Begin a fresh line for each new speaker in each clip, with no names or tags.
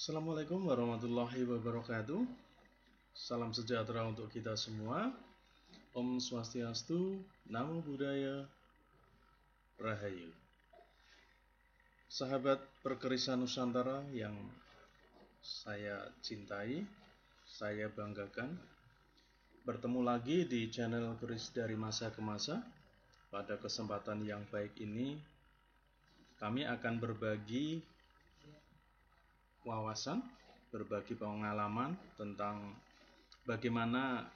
Assalamualaikum warahmatullahi wabarakatuh. Salam sejahtera untuk kita semua. Om Swastiastu, Namo Buddhaya, Rahayu. Sahabat Perkerisan Nusantara yang saya cintai, saya banggakan, bertemu lagi di channel Keris dari Masa ke Masa. Pada kesempatan yang baik ini, kami akan berbagi wawasan, berbagi pengalaman tentang bagaimana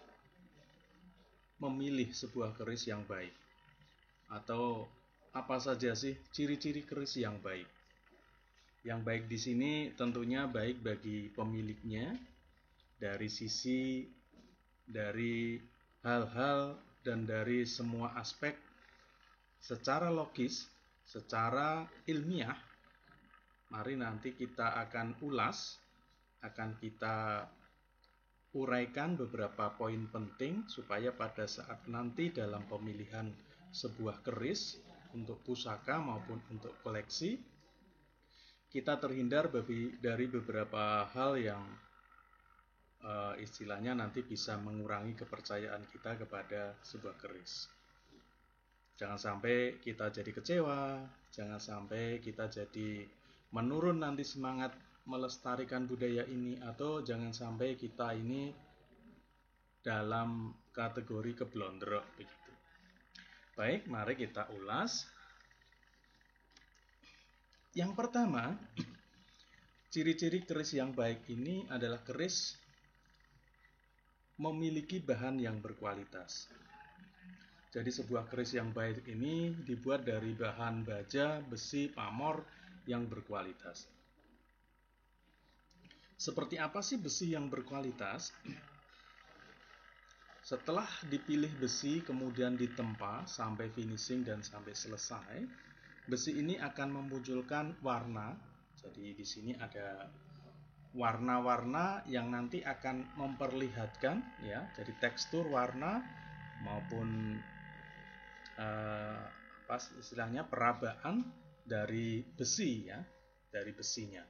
memilih sebuah keris yang baik, atau apa saja sih ciri-ciri keris yang baik. Yang baik di sini tentunya baik bagi pemiliknya dari sisi dari hal-hal dan dari semua aspek secara logis, secara ilmiah. Mari nanti kita akan ulas, akan kita uraikan beberapa poin penting supaya pada saat nanti dalam pemilihan sebuah keris untuk pusaka maupun untuk koleksi, kita terhindar dari beberapa hal yang istilahnya nanti bisa mengurangi kepercayaan kita kepada sebuah keris. Jangan sampai kita jadi kecewa, jangan sampai kita jadi menurun nanti semangat melestarikan budaya ini, atau jangan sampai kita ini dalam kategori keblondrok begitu. Baik, mari kita ulas. Yang pertama, ciri-ciri keris yang baik ini adalah keris memiliki bahan yang berkualitas. Jadi sebuah keris yang baik ini dibuat dari bahan baja, besi, pamor yang berkualitas. Seperti apa sih besi yang berkualitas? Setelah dipilih besi kemudian ditempa sampai finishing dan sampai selesai, besi ini akan memunculkan warna. Jadi di sini ada warna-warna yang nanti akan memperlihatkan ya, jadi tekstur warna maupun istilahnya perabaan dari besi ya, dari besinya.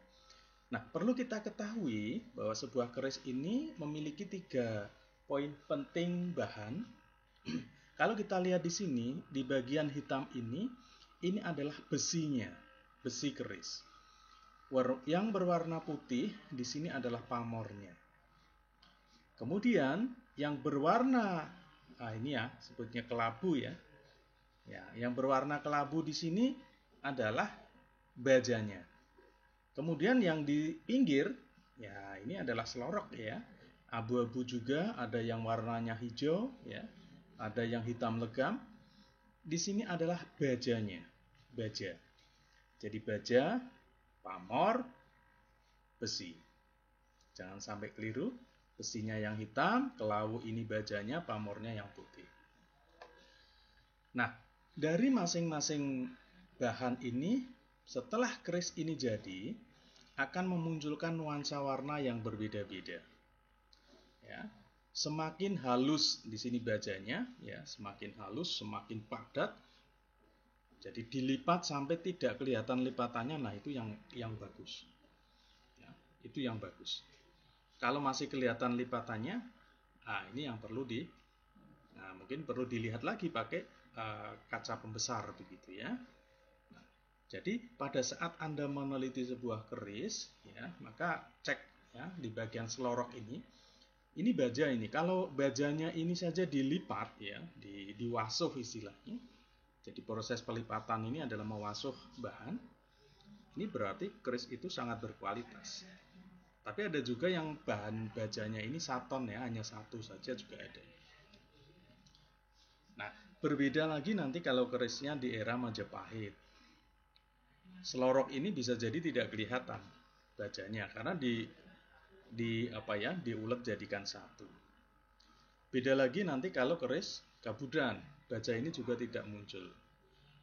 Nah, perlu kita ketahui bahwa sebuah keris ini memiliki 3 poin penting bahan. Kalau kita lihat di sini, di bagian hitam ini adalah besinya, besi keris. Yang berwarna putih di sini adalah pamornya. Kemudian yang berwarna, ini ya, sebutnya kelabu ya. Ya, yang berwarna kelabu di sini adalah bajanya. Kemudian yang di pinggir, ya ini adalah selorok ya. Abu-abu juga, ada yang warnanya hijau ya, ada yang hitam legam. Di sini adalah bajanya, baja. Jadi baja, pamor, besi. Jangan sampai keliru, besinya yang hitam, kelawu ini bajanya, pamornya yang putih. Nah, dari masing-masing bahan ini, setelah keris ini jadi, akan memunculkan nuansa warna yang berbeda-beda. Ya, semakin halus di sini bajanya, ya, semakin halus, semakin padat. Jadi dilipat sampai tidak kelihatan lipatannya, nah itu yang bagus. Ya, itu yang bagus. Kalau masih kelihatan lipatannya, nah ini yang perlu mungkin perlu dilihat lagi pakai kaca pembesar begitu ya. Nah, jadi pada saat Anda meneliti sebuah keris, ya, maka cek ya di bagian selorok ini baja ini. Kalau bajanya ini saja dilipat ya, diwasuh istilahnya. Jadi proses pelipatan ini adalah mewasuh bahan. Ini berarti keris itu sangat berkualitas. Tapi ada juga yang bahan bajanya ini saton ya, hanya satu saja juga ada. Nah, berbeda lagi nanti kalau kerisnya di era Majapahit. Selorok ini bisa jadi tidak kelihatan bajanya karena diulet jadikan satu. Beda lagi nanti kalau keris Kabudan, baja ini juga tidak muncul.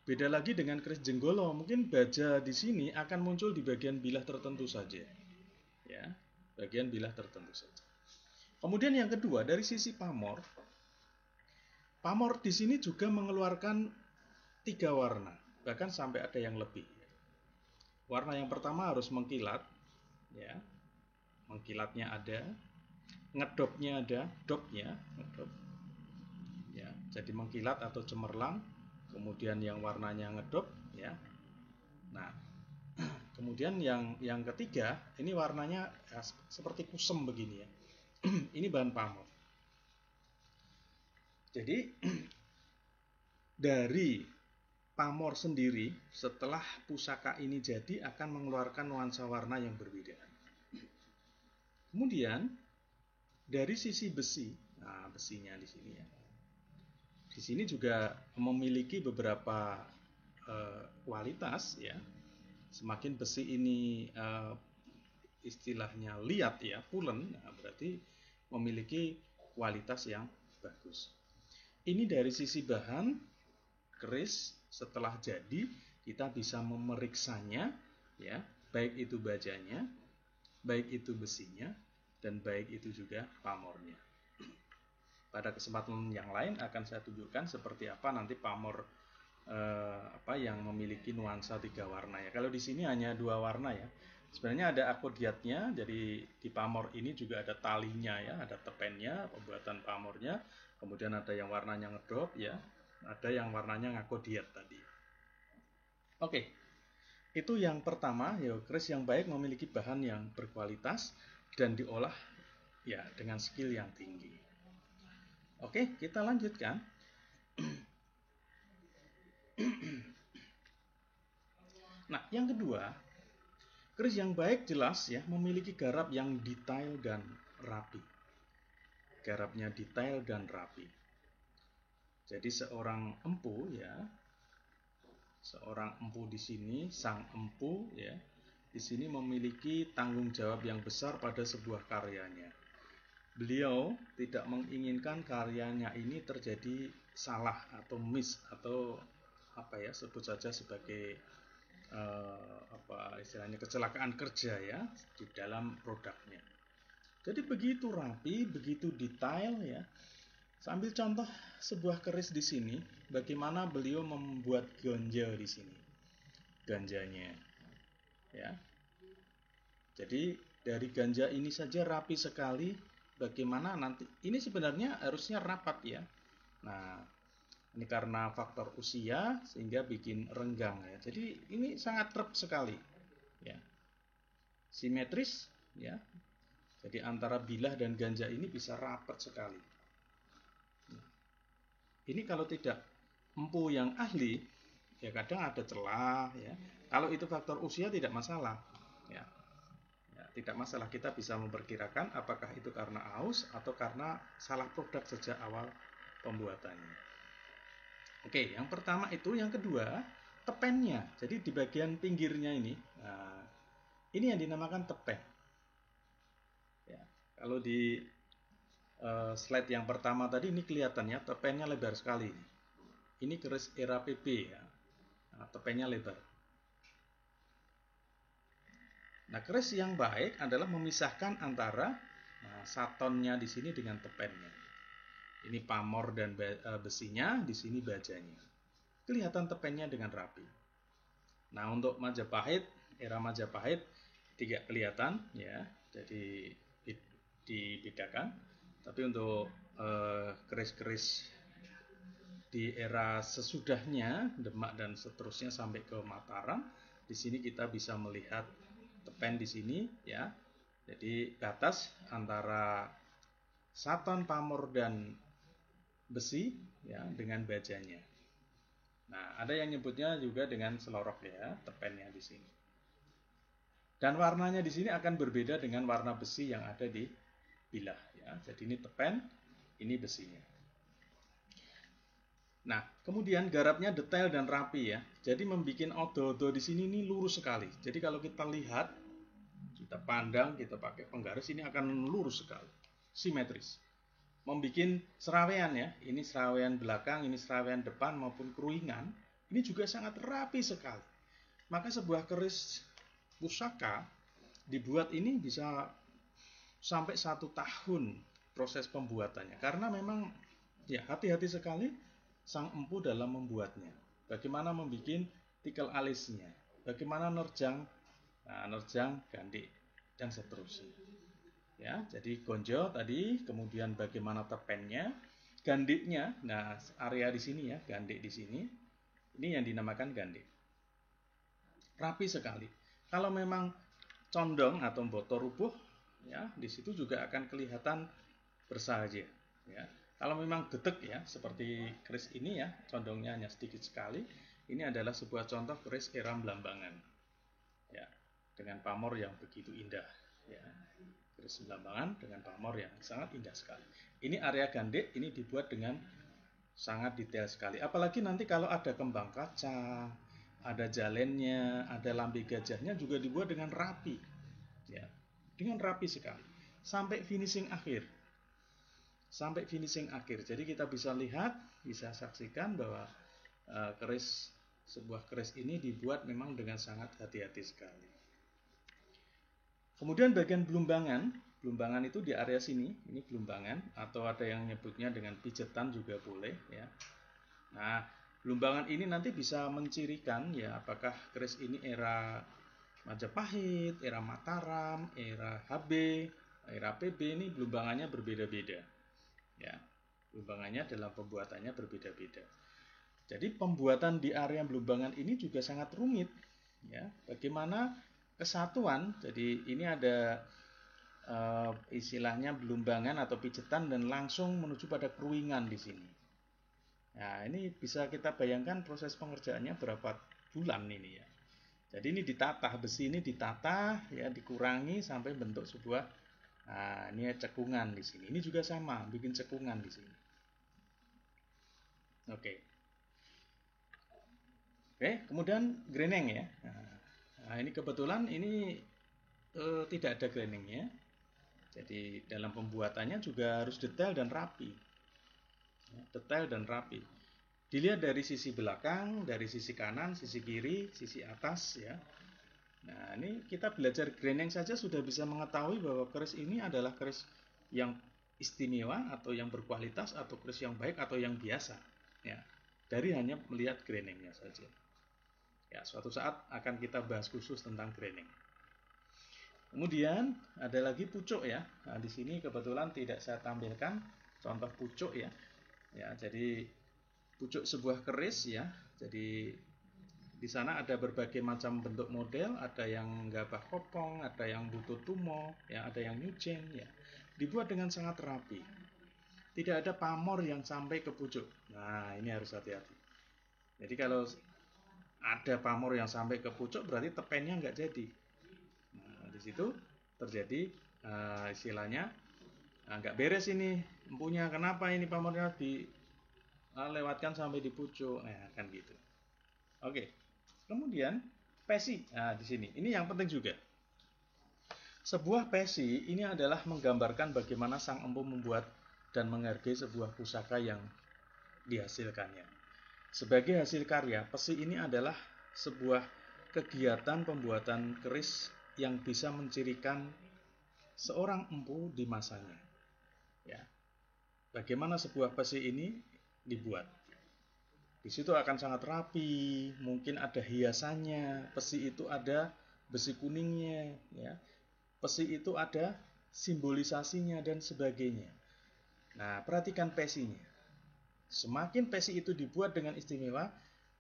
Beda lagi dengan keris Jenggolo, mungkin baja di sini akan muncul di bagian bilah tertentu saja. Ya, bagian bilah tertentu saja. Kemudian yang kedua, dari sisi pamor. Pamor di sini juga mengeluarkan 3 warna, bahkan sampai ada yang lebih. Warna yang pertama harus mengkilat, ya. mengkilatnya ada, ngedopnya ada, dopnya, ngedop, ya, jadi mengkilat atau cemerlang. Kemudian yang warnanya ngedop, ya. Nah, kemudian yang ketiga, ini warnanya ya, seperti kusem begini ya. Ini bahan pamor. Jadi dari pamor sendiri setelah pusaka ini jadi akan mengeluarkan nuansa warna yang berbeda. Kemudian dari sisi besi, nah besinya di sini ya. Di sini juga memiliki beberapa kualitas ya. Semakin besi ini istilahnya liat ya, pulen, nah berarti memiliki kualitas yang bagus. Ini dari sisi bahan, keris setelah jadi kita bisa memeriksanya ya, baik itu bajanya, baik itu besinya, dan baik itu juga pamornya. Pada kesempatan yang lain akan saya tunjukkan seperti apa nanti pamor yang memiliki nuansa 3 warna ya. Kalau di sini hanya 2 warna ya. Sebenarnya ada akodiatnya, jadi di pamor ini juga ada talinya ya, ada tepennya, pembuatan pamornya. Kemudian ada yang warnanya ngedrop ya, ada yang warnanya ngakodiat tadi. Oke, itu yang pertama ya, keris yang baik memiliki bahan yang berkualitas dan diolah ya dengan skill yang tinggi. Oke, kita lanjutkan. Nah, yang kedua, keris yang baik jelas ya memiliki garap yang detail dan rapi. Garapnya detail dan rapi. Jadi seorang empu ya, seorang empu di sini, sang empu ya, di sini memiliki tanggung jawab yang besar pada sebuah karyanya. Beliau tidak menginginkan karyanya ini terjadi salah atau miss atau sebut saja sebagai istilahnya kecelakaan kerja ya di dalam produknya. Jadi begitu rapi, begitu detail ya. Sambil contoh sebuah keris di sini, bagaimana beliau membuat ganja di sini. Ganjanya ya. Jadi dari ganja ini saja rapi sekali. Bagaimana nanti ini sebenarnya harusnya rapat ya. Nah, ini karena faktor usia sehingga bikin renggang ya. Jadi ini sangat rep sekali ya. Simetris ya. Jadi antara bilah dan ganja ini bisa rapat sekali. Ini kalau tidak empu yang ahli ya kadang ada celah ya. Kalau itu faktor usia tidak masalah ya. Tidak masalah, kita bisa memperkirakan apakah itu karena aus atau karena salah produk sejak awal pembuatannya. Oke, yang pertama itu, yang kedua tepennya. Jadi di bagian pinggirnya ini, nah, ini yang dinamakan tepen. Ya, kalau di slide yang pertama tadi ini kelihatannya tepennya lebar sekali. Ini keris era PB ya, nah, tepennya lebar. Nah, keris yang baik adalah memisahkan antara satonnya di sini dengan tepennya. Ini pamor dan besinya, di sini bajanya. Kelihatan tepennya dengan rapi. Nah, untuk Majapahit, era Majapahit tidak kelihatan ya, jadi dibedakan. Tapi untuk keris-keris di era sesudahnya, Demak dan seterusnya sampai ke Mataram, di sini kita bisa melihat tepen di sini ya. Jadi batas antara saton, pamor dan besi ya dengan bajanya. Nah, ada yang nyebutnya juga dengan selorok ya, tepennya di sini. Dan warnanya di sini akan berbeda dengan warna besi yang ada di bilah ya. Jadi ini tepen, ini besinya. Nah, kemudian garapnya detail dan rapi ya. Jadi membuat odo-odo di sini ini lurus sekali. Jadi kalau kita lihat, kita pandang, kita pakai penggaris, ini akan lurus sekali, simetris. Membuat serawean ya, ini serawean belakang, ini serawean depan maupun keruingan, ini juga sangat rapi sekali. Maka sebuah keris pusaka dibuat ini bisa sampai 1 tahun proses pembuatannya, karena memang ya hati-hati sekali sang empu dalam membuatnya. Bagaimana membuat tikel alisnya, bagaimana nerjang, nerjang, gandik, dan seterusnya. Ya, jadi gonjo tadi, kemudian bagaimana tepennya, gandiknya. Nah, area di sini ya, gandik di sini. Ini yang dinamakan gandik. Rapi sekali. Kalau memang condong atau boto rubuh, ya, di situ juga akan kelihatan bersahaja. Ya. Kalau memang detek ya, seperti keris ini ya, condongnya hanya sedikit sekali. Ini adalah sebuah contoh keris era Belambangan. Ya, dengan pamor yang begitu indah. Ya. Keris Belambangan dengan pamor yang sangat indah sekali. Ini area gandik, ini dibuat dengan sangat detail sekali. Apalagi nanti kalau ada kembang kaca, ada jalennya, ada lambe gajahnya juga dibuat dengan rapi. Ya, dengan rapi sekali. Sampai finishing akhir. Sampai finishing akhir. Jadi kita bisa lihat, bisa saksikan bahwa sebuah keris ini dibuat memang dengan sangat hati-hati sekali. Kemudian bagian belumbangan, belumbangan itu di area sini, ini belumbangan atau ada yang nyebutnya dengan pijetan juga boleh ya. Nah, belumbangan ini nanti bisa mencirikan ya apakah keris ini era Majapahit, era Mataram, era HB, era PB, ini belumbangannya berbeda-beda. Ya, belumbangannya dalam pembuatannya berbeda-beda. Jadi pembuatan di area belumbangan ini juga sangat rumit. Ya, bagaimana kesatuan? Jadi ini ada istilahnya belumbangan atau pijetan dan langsung menuju pada keruingan di sini. Nah, ini bisa kita bayangkan proses pengerjaannya berapa bulan ini ya. Jadi ini ditata, besi ini ditata ya, dikurangi sampai bentuk sebuah. Nah, ini cekungan di sini. Ini juga sama, bikin cekungan di sini. Oke. Oke, kemudian greneng ya. Nah, ini kebetulan ini tidak ada grenengnya. Jadi dalam pembuatannya juga harus detail dan rapi. Ya, detail dan rapi. Dilihat dari sisi belakang, dari sisi kanan, sisi kiri, sisi atas ya. Nah, ini kita belajar greneng saja sudah bisa mengetahui bahwa keris ini adalah keris yang istimewa atau yang berkualitas atau keris yang baik atau yang biasa ya. Dari hanya melihat grenengnya saja. Ya, suatu saat akan kita bahas khusus tentang greneng. Kemudian ada lagi pucuk ya. Nah, di sini kebetulan tidak saya tampilkan contoh pucuk ya. Ya, jadi pucuk sebuah keris ya. Jadi di sana ada berbagai macam bentuk model, ada yang gabah kopong, ada yang butut tumo, ya, ada yang nyuceng, ya. Dibuat dengan sangat rapi. Tidak ada pamor yang sampai ke pucuk. Nah, ini harus hati-hati. Jadi kalau ada pamor yang sampai ke pucuk berarti tepennya nggak jadi. Nah, di situ terjadi istilahnya nggak beres ini empunya. Kenapa ini pamornya dilewatkan sampai di pucuk? Nah, kan gitu. Oke. Kemudian pesi. Nah, di sini. Ini yang penting juga. Sebuah pesi ini adalah menggambarkan bagaimana sang empu membuat dan menghargai sebuah pusaka yang dihasilkannya. Sebagai hasil karya, pesi ini adalah sebuah kegiatan pembuatan keris yang bisa mencirikan seorang empu di masanya. Ya. Bagaimana sebuah pesi ini dibuat? Di situ akan sangat rapi, mungkin ada hiasannya, pesi itu ada besi kuningnya, ya. Pesi itu ada simbolisasinya dan sebagainya. Nah, perhatikan pesinya. Semakin pesi itu dibuat dengan istimewa,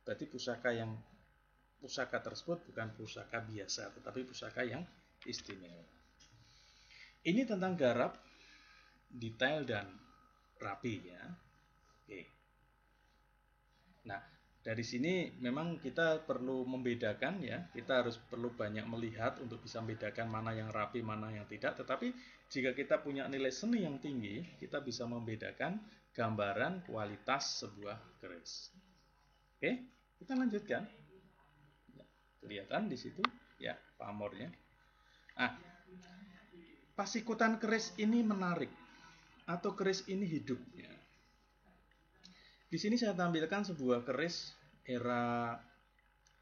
berarti pusaka tersebut bukan pusaka biasa, tetapi pusaka yang istimewa. Ini tentang garap, detail dan rapi ya. Oke. Nah, dari sini memang kita perlu membedakan ya, kita harus perlu banyak melihat untuk bisa membedakan mana yang rapi, mana yang tidak. Tetapi jika kita punya nilai seni yang tinggi, kita bisa membedakan gambaran kualitas sebuah keris. Oke, kita lanjutkan. Ya, kelihatan di situ ya pamornya. Nah, pasikutan keris ini menarik atau keris ini hidup. Ya. Di sini saya tampilkan sebuah keris era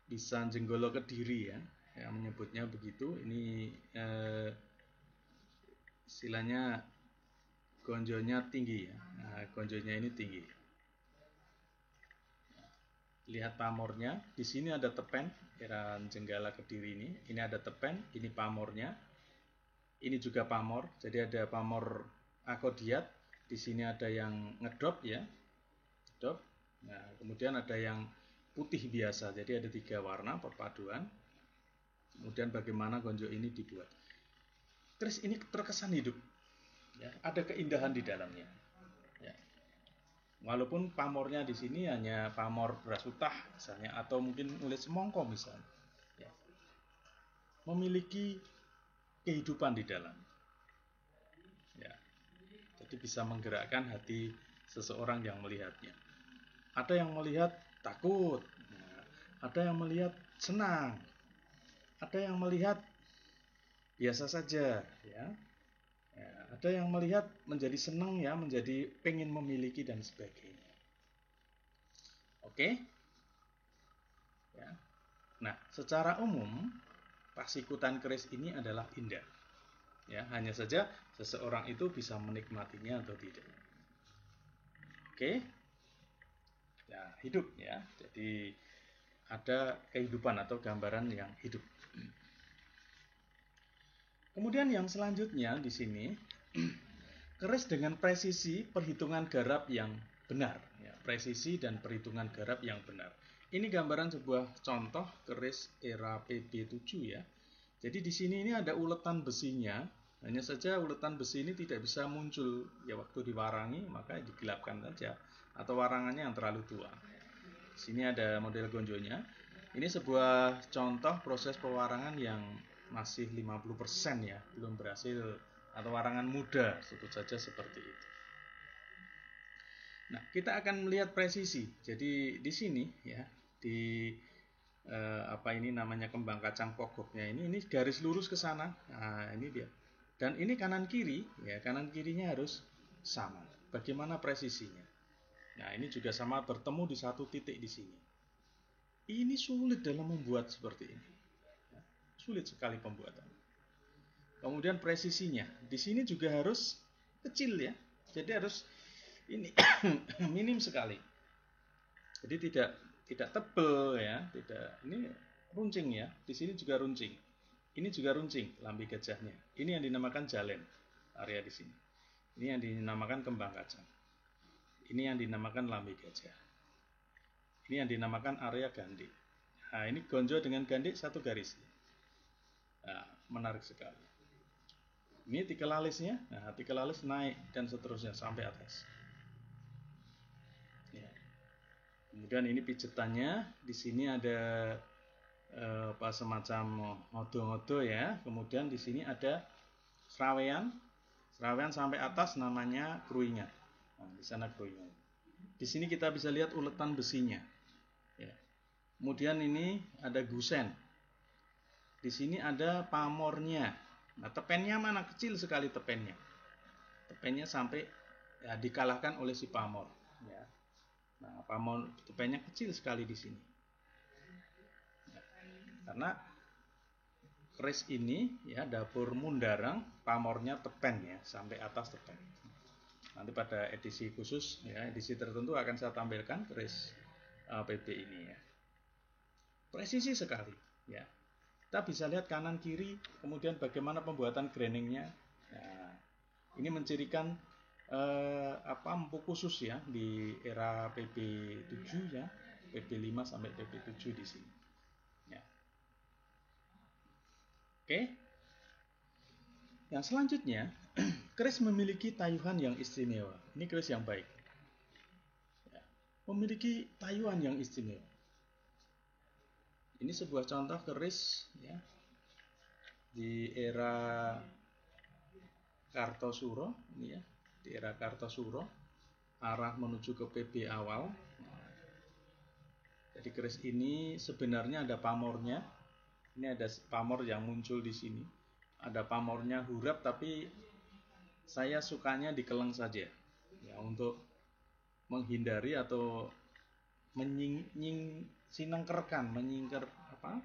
bisa Jenggolo Kediri ya, yang menyebutnya begitu. Ini istilahnya gonjonya tinggi ya. Nah, gonjonya ini tinggi. Lihat pamornya. Di sini ada tepen era Jenggala Kediri ini. Ini ada tepen, ini pamornya. Ini juga pamor, jadi ada pamor akodiat. Di sini ada yang ngedop ya, ngedop. Nah, kemudian ada yang putih biasa, jadi ada 3 warna perpaduan. Kemudian bagaimana gonjo ini dibuat. Keris ini terkesan hidup, ya, ada keindahan di dalamnya. Ya. Walaupun pamornya di sini hanya pamor beras utah misalnya, atau mungkin kulit semongko misalnya, ya, memiliki kehidupan di dalam. Ya. Jadi bisa menggerakkan hati seseorang yang melihatnya. Ada yang melihat takut, ada yang melihat senang, ada yang melihat biasa saja, ya. Ya, ada yang melihat menjadi senang ya, menjadi pengen memiliki dan sebagainya. Oke? Ya. Nah, secara umum pasikutan keris ini adalah indah. Ya, hanya saja seseorang itu bisa menikmatinya atau tidak. Oke? Ya, hidup ya. Jadi ada kehidupan atau gambaran yang hidup. Kemudian yang selanjutnya di sini keris dengan presisi perhitungan garap yang benar, ya, presisi dan perhitungan garap yang benar. Ini gambaran sebuah contoh keris era PB7 ya. Jadi di sini ini ada uletan besinya. Hanya saja uletan besi ini tidak bisa muncul ya waktu diwarangi, maka digelapkan saja atau warangannya yang terlalu tua. Di sini ada model gonjonya. Ini sebuah contoh proses pewarangan yang masih 50% ya, belum berhasil, atau warangan muda sebut saja seperti itu. Nah, kita akan melihat presisi. Jadi di sini ya, di apa ini namanya kembang kacang pogoknya ini garis lurus ke sana. Nah, ini dia. Dan ini kanan kiri ya, kanan kirinya harus sama. Bagaimana presisinya? Nah, ini juga sama bertemu di satu titik di sini. Ini sulit dalam membuat seperti ini. Sulit sekali pembuatan. Kemudian presisinya, di sini juga harus kecil ya. Jadi harus ini minim sekali. Jadi tidak tebel ya, tidak. Ini runcing ya. Di sini juga runcing. Ini juga runcing lambi gajahnya. Ini yang dinamakan jalen area di sini. Ini yang dinamakan kembang kacang. Ini yang dinamakan lambi gajah. Ini yang dinamakan area gandhi. Nah, ini gonjo dengan gandhi satu garis. Nah, menarik sekali. Ini tikel alisnya, nah tikel alis naik dan seterusnya sampai atas. Ya. Kemudian ini pijetannya, di sini ada apa semacam ngodo-ngodo ya. Kemudian di sini ada serawean sampai atas namanya kruingan. Nah, di sana kruingan. Di sini kita bisa lihat uletan besinya. Ya. Kemudian ini ada gusen. Di sini ada pamornya. Nah, tepennya mana? Kecil sekali tepennya. Tepennya sampai ya, dikalahkan oleh si pamor. Ya. Nah, pamor tepennya kecil sekali di sini. Ya. Karena keris ini ya dapur Mundarang, pamornya tepen ya, sampai atas tepen. Nanti pada edisi khusus ya, edisi tertentu akan saya tampilkan keris PB ini ya. Presisi sekali ya. Kita bisa lihat kanan kiri, kemudian bagaimana pembuatan grindingnya. Nah, ini mencirikan empu khusus ya di era PB7 ya, PB5 sampai PB7 di sini. Ya. Oke. Yang selanjutnya, keris memiliki tayuhan yang istimewa. Ini keris yang baik. Ya. Memiliki tayuhan yang istimewa. Ini sebuah contoh keris ya, di era Kartosuro ini ya, di era Kartosuro arah menuju ke PB awal. Jadi keris ini sebenarnya ada pamornya. Ini ada pamor yang muncul di sini. Ada pamornya hurap, tapi saya sukanya dikeleng saja ya, untuk menghindari atau menyingkirkan apa,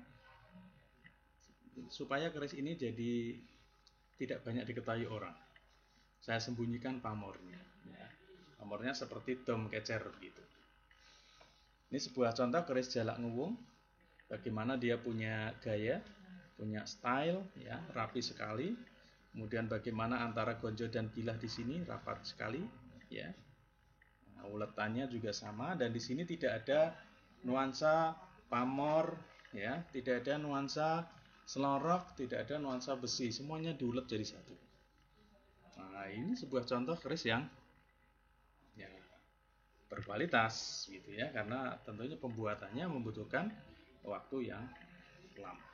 supaya keris ini jadi tidak banyak diketahui orang. Saya sembunyikan pamornya ya. Pamornya seperti dom kecer begitu. Ini sebuah contoh keris jalak nguwung. Bagaimana dia punya gaya, punya style ya, rapi sekali. Kemudian bagaimana antara gonjo dan bilah di sini rapat sekali, ya. Nah, uletannya juga sama, dan di sini tidak ada nuansa pamor, ya, tidak ada nuansa selorok, tidak ada nuansa besi, semuanya diulet jadi satu. Nah, ini sebuah contoh keris yang ya, berkualitas gitu ya, karena tentunya pembuatannya membutuhkan waktu yang lama.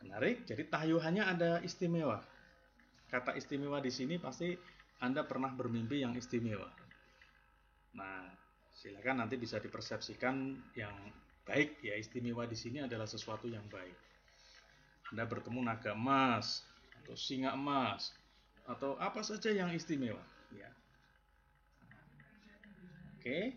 Menarik, jadi tayuhannya ada istimewa. Kata istimewa di sini pasti Anda pernah bermimpi yang istimewa. Nah, silakan nanti bisa dipersepsikan yang baik ya, istimewa di sini adalah sesuatu yang baik. Anda bertemu naga emas atau singa emas atau apa saja yang istimewa, ya. Oke.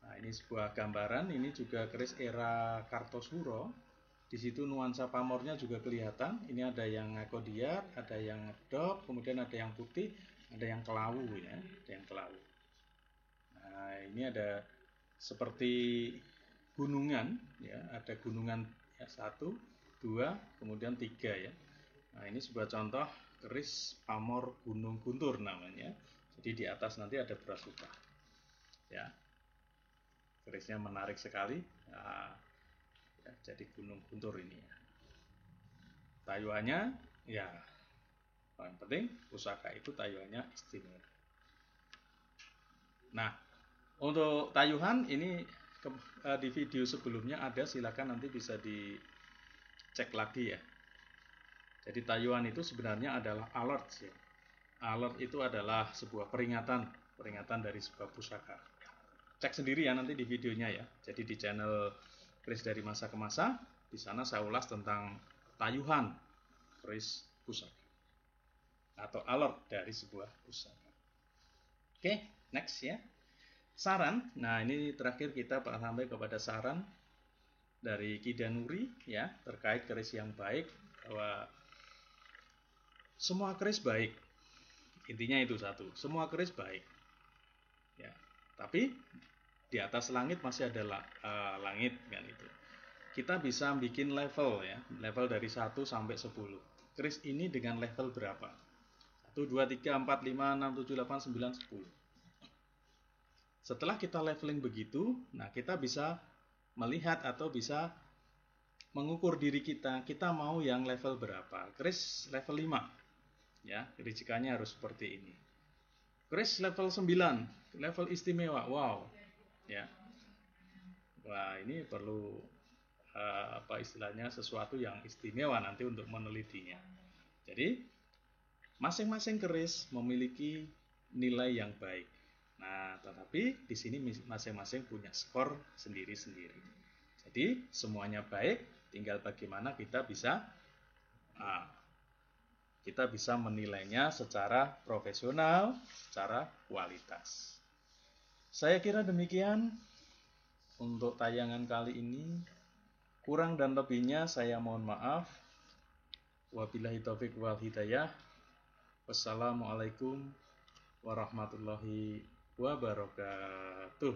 Nah, ini sebuah gambaran, ini juga keris era Kartosuro. Di situ nuansa pamornya juga kelihatan. Ini ada yang ngakodiar, ada yang ngedop, kemudian ada yang putih, ada yang kelawu ya, ada yang kelawu. Nah, ini ada seperti gunungan ya, ada gunungan ya, 1, 2, kemudian 3 ya. Nah, ini sebuah contoh keris pamor Gunung Guntur namanya. Jadi di atas nanti ada Brasuka. Ya. Kerisnya menarik sekali. Nah, ya, jadi Gunung Guntur ini ya. Tayuannya ya paling penting pusaka itu tayuannya istimewa. Nah, untuk tayuhan ini di video sebelumnya ada, silakan nanti bisa dicek lagi ya. Jadi tayuan itu sebenarnya adalah alert ya. Alert itu adalah sebuah peringatan dari sebuah pusaka. Cek sendiri ya nanti di videonya ya. Jadi di channel keris dari masa ke masa, di sana saya ulas tentang tayuhan keris pusaka atau alert dari sebuah pusaka. Oke, next ya. Saran. Nah, ini terakhir kita sampai kepada saran dari Ki Danuri ya, terkait keris yang baik, bahwa semua keris baik. Intinya itu satu, semua keris baik. Ya, tapi di atas langit masih ada langit kan itu. Kita bisa bikin level ya, level dari 1 sampai 10. Keris ini dengan level berapa? 1, 2, 3, 4, 5, 6, 7, 8, 9, 10. Setelah kita leveling begitu, nah kita bisa melihat atau bisa mengukur diri kita mau yang level berapa. Keris level 5 ya, ricikannya harus seperti ini. Keris level 9, level istimewa. Wow. Ya. Wah, ini perlu apa istilahnya, sesuatu yang istimewa nanti untuk menelitinya. Jadi masing-masing keris memiliki nilai yang baik. Nah, tetapi di sini masing-masing punya skor sendiri-sendiri. Jadi semuanya baik, tinggal bagaimana kita bisa menilainya secara profesional, secara kualitas. Saya kira demikian untuk tayangan kali ini. Kurang dan lebihnya saya mohon maaf. Wabillahi taufiq wal hidayah. Wassalamualaikum warahmatullahi wabarakatuh.